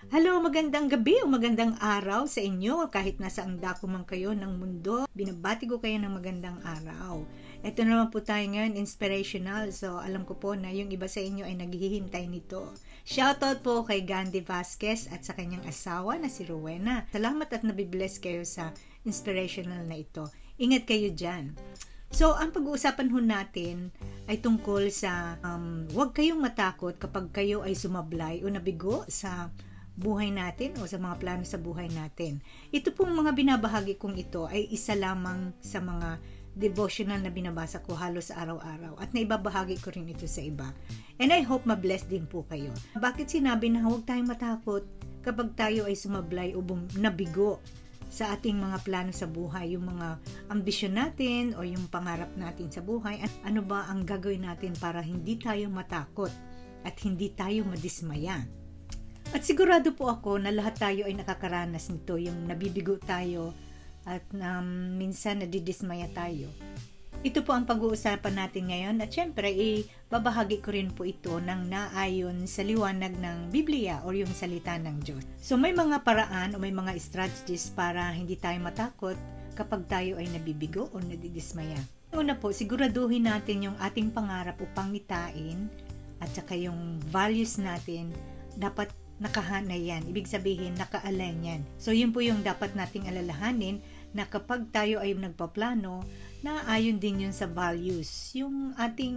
Hello, magandang gabi o magandang araw sa inyo kahit nasa ang dako man kayo ng mundo. Binabati ko kayo ng magandang araw. Ito naman po tayo ngayon, inspirational. So, alam ko po na yung iba sa inyo ay naghihintay nito. Shoutout po kay Gandhi Vasquez at sa kanyang asawa na si Rowena. Salamat at nabibless kayo sa inspirational na ito. Ingat kayo dyan. So, ang pag-uusapan ho natin ay tungkol sa huwag kayong matakot kapag kayo ay sumablay o nabigo sa buhay natin o sa mga plano sa buhay natin. Ito pong mga binabahagi kong ito ay isa lamang sa mga devotional na binabasa ko halos araw-araw at naibabahagi ko rin ito sa iba. And I hope ma-bless din po kayo. Bakit sinabi na huwag tayong matakot kapag tayo ay sumablay o nabigo sa ating mga plano sa buhay, yung mga ambisyon natin o yung pangarap natin sa buhay, at ano ba ang gagawin natin para hindi tayo matakot at hindi tayo madismaya. At sigurado po ako na lahat tayo ay nakakaranas nito, yung nabibigo tayo at minsan nadidismaya tayo. Ito po ang pag-uusapan natin ngayon at syempre babahagi ko rin po ito ng naayon sa liwanag ng Biblia o yung salita ng Diyos. So may mga paraan o may mga strategies para hindi tayo matakot kapag tayo ay nabibigo o nadidismaya. Una po, siguraduhin natin yung ating pangarap o pangitain at saka yung values natin dapat nakahanay yan. Ibig sabihin, naka-align yan. So, yun po yung dapat nating alalahanin na kapag tayo ay nagpaplano, naayon din yun sa values. Yung ating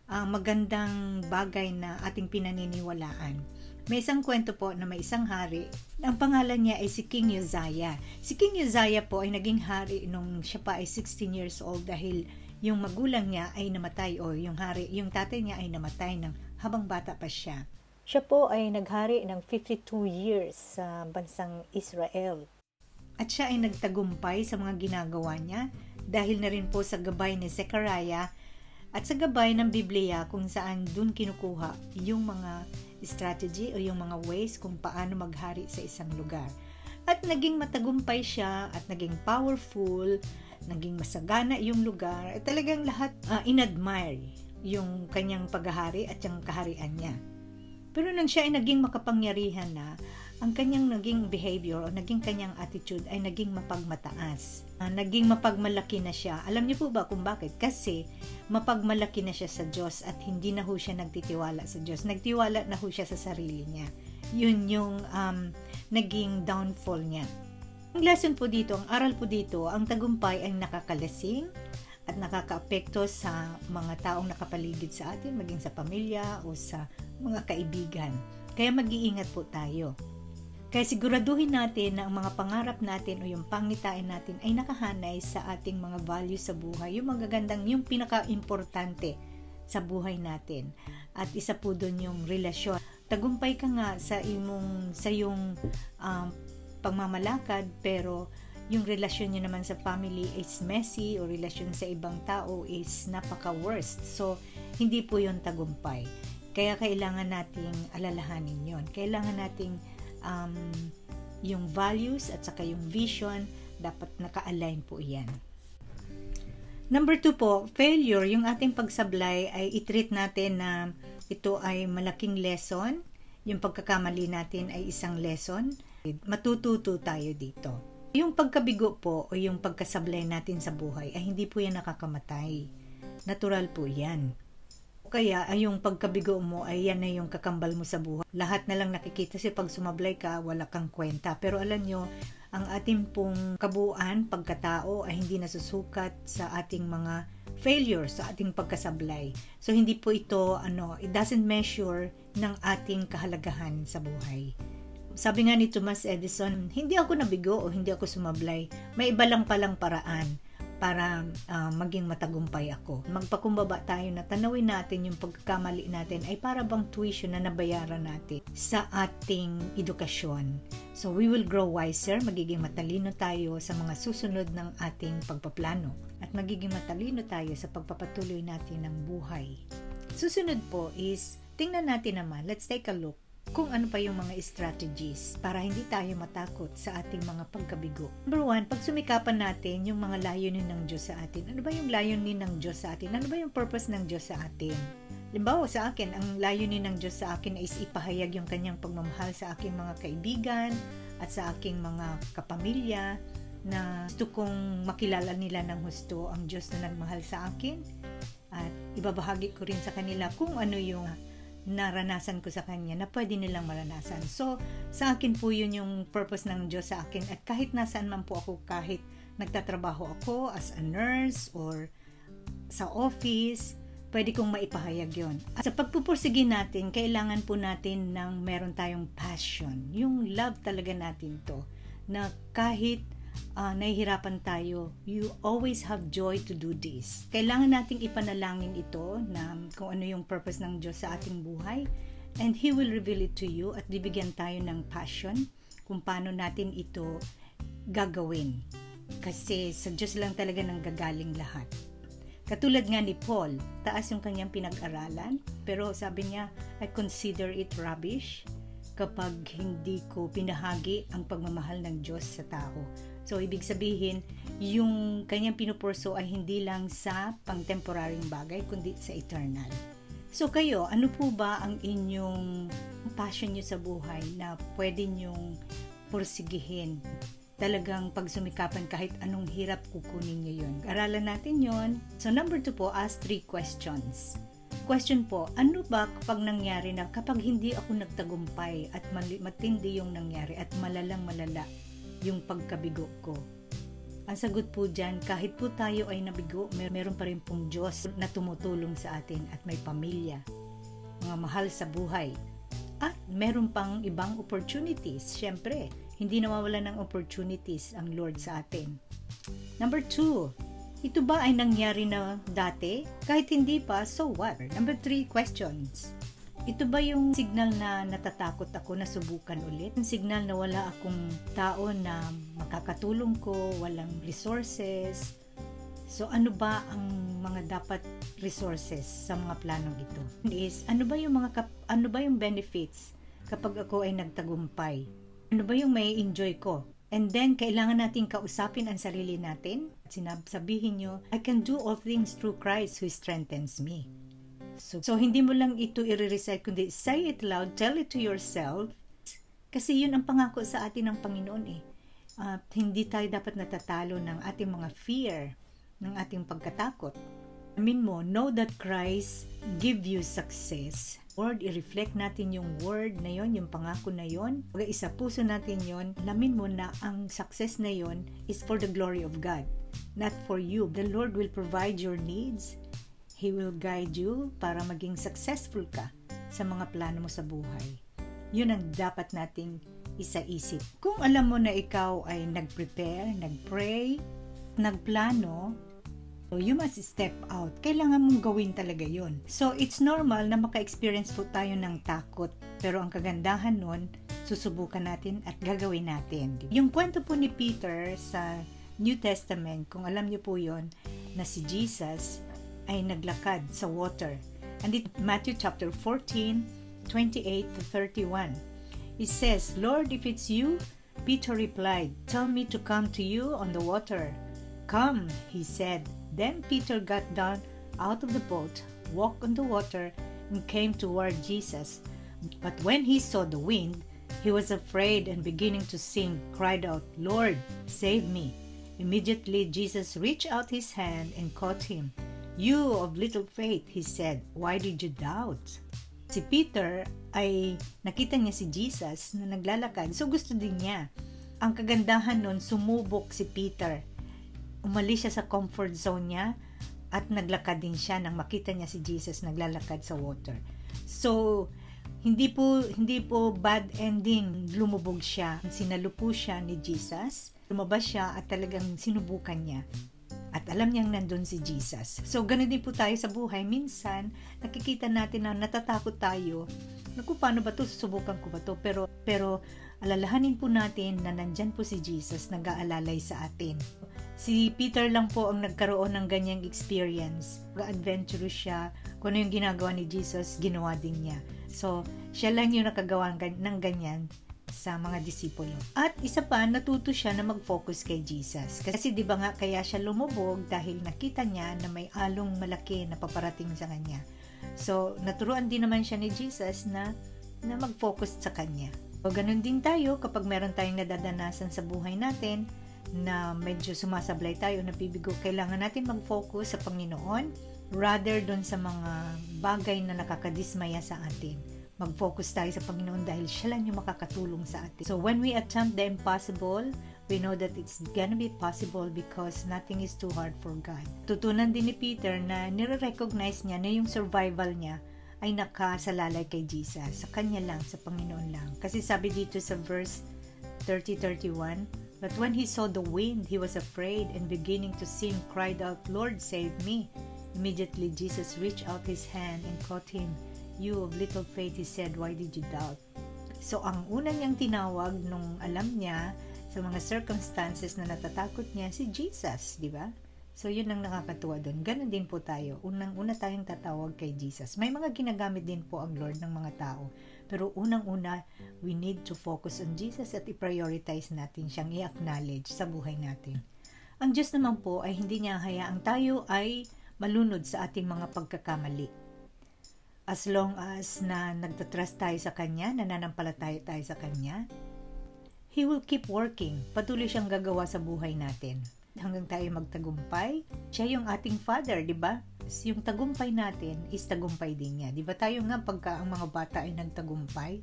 magandang bagay na ating pinaniniwalaan. May isang kwento po na may isang hari. Ang pangalan niya ay si King Uzziah. Si King Uzziah po ay naging hari nung siya pa ay 16 years old dahil yung magulang niya ay namatay o yung tatay niya ay namatay habang bata pa siya. Siya po ay naghari ng 52 years sa bansang Israel. At siya ay nagtagumpay sa mga ginagawa niya dahil na rin po sa gabay ni Zechariah at sa gabay ng Biblia kung saan dun kinukuha yung mga strategy o yung mga ways kung paano maghari sa isang lugar. At naging matagumpay siya at naging powerful, naging masagana yung lugar. At talagang lahat inadmire yung kanyang paghahari at yung kaharian niya. Pero nang siya ay naging makapangyarihan na, ang kanyang naging behavior o naging kanyang attitude ay naging mapagmataas. Naging mapagmalaki na siya. Alam niyo po ba kung bakit? Kasi mapagmalaki na siya sa Diyos at hindi na ho siya nagtitiwala sa Diyos. Nagtiwala na ho siya sa sarili niya. Yun yung naging downfall niya. Ang lesson po dito, ang aral po dito, ang tagumpay ay nakakalasing at nakakaapekto sa mga taong nakapaligid sa atin, maging sa pamilya o sa mga kaibigan. Kaya mag-iingat po tayo. Kaya siguraduhin natin na ang mga pangarap natin o yung pangitain natin ay nakahanay sa ating mga values sa buhay, yung magagandang, yung pinaka-importante sa buhay natin. At isa po doon yung relasyon. Tagumpay ka nga sa iyong pagmamalakad, pero yung relasyon nyo naman sa family is messy o relasyon sa ibang tao is napaka-worst. So, hindi po yun tagumpay. Kaya kailangan nating alalahanin yon. Kailangan nating yung values at saka yung vision, dapat naka-align po yan. Number 2 po, failure. Yung ating pagsablay ay i-treat natin na ito ay malaking lesson. Yung pagkakamali natin ay isang lesson. Matututo tayo dito. Yung pagkabigo po o yung pagkasablay natin sa buhay ay hindi po yan nakakamatay. Natural po yan. Kaya ay yung pagkabigo mo ay yan na yung kakambal mo sa buhay. Lahat na lang nakikita kasi pag sumablay ka, wala kang kwenta. Pero alam nyo, ang ating pong kabuuan, pagkatao ay hindi nasusukat sa ating mga failure, sa ating pagkasablay. So hindi po ito, it doesn't measure ng ating kahalagahan sa buhay. Sabi nga ni Thomas Edison, hindi ako nabigo o hindi ako sumablay. May iba lang palang paraan para maging matagumpay ako. Magpakumbaba tayo na tanawin natin yung pagkakamali natin ay para bang tuition na nabayaran natin sa ating edukasyon. So we will grow wiser, magiging matalino tayo sa mga susunod ng ating pagpaplano at magiging matalino tayo sa pagpapatuloy natin ng buhay. Susunod po is, tingnan natin naman, let's take a look kung ano pa yung mga strategies para hindi tayo matakot sa ating mga pagkabigo. Number 1, pag sumikapan natin yung mga layunin ng Diyos sa atin. Ano ba yung layunin ng Diyos sa atin? Ano ba yung purpose ng Diyos sa atin? Limbawa sa akin, ang layunin ng Diyos sa akin is ipahayag yung kanyang pagmamahal sa aking mga kaibigan at sa aking mga kapamilya, na gusto kong makilala nila ng husto ang Diyos na nagmahal sa akin, at ibabahagi ko rin sa kanila kung ano yung naranasan ko sa Kanya na pwede nilang maranasan. So, sa akin po yun yung purpose ng Diyos sa akin, at kahit nasaan man po ako, kahit nagtatrabaho ako as a nurse or sa office, pwede kong maipahayag yon. At sa pagpupursige natin, kailangan po natin ng meron tayong passion. Yung love talaga natin to, na kahit nahihirapan tayo, you always have joy to do this. Kailangan nating ipanalangin ito na kung ano yung purpose ng Diyos sa ating buhay, and He will reveal it to you, at bibigyan tayo ng passion kung paano natin ito gagawin. Kasi sa Diyos lang talaga nang gagaling lahat. Katulad nga ni Paul, taas yung kanyang pinag-aralan, pero sabi niya, I consider it rubbish kapag hindi ko pinahagi ang pagmamahal ng Diyos sa tao. So, ibig sabihin, yung kanyang pinupurso ay hindi lang sa pang-temporaryong bagay, kundi sa eternal. So, kayo, ano po ba ang inyong passion nyo sa buhay na pwede nyong pursigihin? Talagang pagsumikapan kahit anong hirap, kukunin nyo yun. Aralan natin yun. So, number 2 po, ask 3 questions. Question po, ano ba kapag nangyari na kapag hindi ako nagtagumpay at matindi yung nangyari at malalang-malala yung pagkabigo ko? Ang sagot po dyan, kahit po tayo ay nabigo, meron pa rin pong Diyos na tumutulong sa atin at may pamilya, mga mahal sa buhay. At meron pang ibang opportunities. Siyempre, hindi nawawala ng opportunities ang Lord sa atin. Number 2, ito ba ay nangyari na dati? Kahit hindi pa, so what? Number 3, questions. Ito ba yung signal na natatakot ako na subukan ulit? Yung signal na wala akong tao na makakatulong ko, walang resources. So ano ba ang mga dapat resources sa mga planong ito? Is ano ba yung benefits kapag ako ay nagtagumpay? Ano ba yung may enjoy ko? And then kailangan nating kausapin ang sarili natin. Sabihin nyo, I can do all things through Christ who strengthens me. So hindi mo lang ito i-recite, kundi say it loud, tell it to yourself. Kasi yun ang pangako sa atin ng Panginoon eh. Hindi tayo dapat natatalo ng ating mga fear, ng ating pagkatakot. Amin mo, know that Christ give you success. Lord, i-reflect natin yung word na yon, yung pangako na yon. Pag isa puso natin yon, alamin mo na ang success na yon is for the glory of God, not for you. The Lord will provide your needs. He will guide you para maging successful ka sa mga plano mo sa buhay. Yun ang dapat nating isa-isip. Kung alam mo na ikaw ay nag-prepare, nag-pray, nagplano, so you must step out. Kailangan mong gawin talaga yun. So, it's normal na maka-experience po tayo ng takot. Pero ang kagandahan nun, susubukan natin at gagawin natin. Yung kwento po ni Peter sa New Testament, kung alam niyo po yun, na si Jesus ay naglakad sa water. And in Matthew chapter 14, 28 to 31, it says, Lord, if it's you, Peter replied, tell me to come to you on the water. Come, he said. Then Peter got down out of the boat, walked on the water, and came toward Jesus. But when he saw the wind, he was afraid and beginning to sink, cried out, Lord, save me. Immediately Jesus reached out his hand and caught him. You of little faith, he said, why did you doubt? Si Peter ay nakita niya si Jesus na naglalakad, so gusto din niya. Ang kagandahan nun, sumubok si Peter. Umalis siya sa comfort zone niya at naglakad din siya nang makita niya si Jesus naglalakad sa water. So, hindi po bad ending, lumubog siya. Sinalupo siya ni Jesus, lumabas siya at talagang sinubukan niya. At alam niyang nandun si Jesus. So, ganun din po tayo sa buhay. Minsan, nakikita natin na natatakot tayo. Naku, paano ba to? Susubukan ko ba to? Pero alalahanin po natin na nandyan po si Jesus, nag-aalalay sa atin. Si Peter lang po ang nagkaroon ng ganyang experience. Adventurous siya. Kung ano yung ginagawa ni Jesus, ginawa din niya. So, siya lang yung nakagawa ng ganyan sa mga disipulo. At isa pa, natuto siya na mag-focus kay Jesus. Kasi di ba nga kaya siya lumubog dahil nakita niya na may along malaki na paparating sa kanya. So, naturuan din naman siya ni Jesus na mag-focus sa Kanya. O ganun din tayo kapag meron tayong nadadanasan sa buhay natin na medyo sumasablay tayo, nabibigo, kailangan natin mag-focus sa Panginoon rather dun sa mga bagay na nakakadismaya sa atin. Mag-focus tayo sa Panginoon dahil siya lang yung makakatulong sa atin. So when we attempt the impossible, we know that it's gonna be possible because nothing is too hard for God. Tutunan din ni Peter na nire-recognize niya na yung survival niya ay nakasalalay kay Jesus. Sa Kanya lang, sa Panginoon lang. Kasi sabi dito sa verse 30-31, "But when he saw the wind, he was afraid and beginning to sink, cried out, 'Lord, save me.' Immediately Jesus reached out his hand and caught him. 'You of little faith,' he said, 'why did you doubt?'" So, ang unang niyang tinawag nung alam niya sa mga circumstances na natatakot niya, si Jesus, di ba? So, yun ang nakakatuwa doon. Ganon din po tayo. Unang-una tayong tatawag kay Jesus. May mga ginagamit din po ang Lord ng mga tao. Pero unang-una, we need to focus on Jesus at i-prioritize natin siyang i-acknowledge sa buhay natin. Ang Diyos naman po ay hindi niya hayaang tayo ay malunod sa ating mga pagkakamali. As long as na nagtatrust tayo sa Kanya, nananampalataya tayo sa Kanya, He will keep working. Patuloy siyang gagawa sa buhay natin. Hanggang tayo magtagumpay, siya yung ating Father, di ba? Yung tagumpay natin is tagumpay din niya. Di ba tayo nga pagka ang mga bata ay nagtagumpay,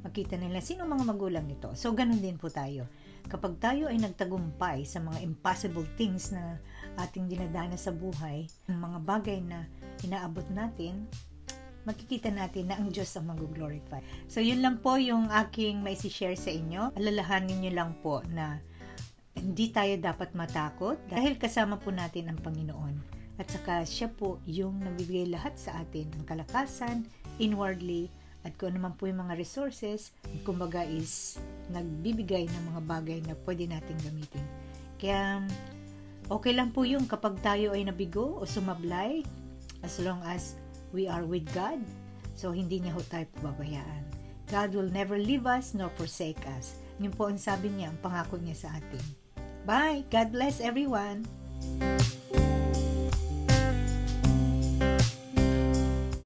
makita nila sino mga magulang nito. So, ganun din po tayo. Kapag tayo ay nagtagumpay sa mga impossible things na ating dinadanas sa buhay, ang mga bagay na inaabot natin, makikita natin na ang Diyos ang mag-glorify. So, yun lang po yung aking maisi-share sa inyo. Alalahanin nyo lang po na hindi tayo dapat matakot dahil kasama po natin ang Panginoon. At saka siya po yung nabibigay lahat sa atin, ang kalakasan, inwardly, at kung ano man po yung mga resources, kumbaga is nagbibigay ng mga bagay na pwede natin gamitin. Kaya, okay lang po yung kapag tayo ay nabigo o sumablay, as long as we are with God, so hindi niya ho tayo pababayaan. God will never leave us nor forsake us. Yun po ang sabi niya, ang pangako niya sa atin. Bye! God bless everyone!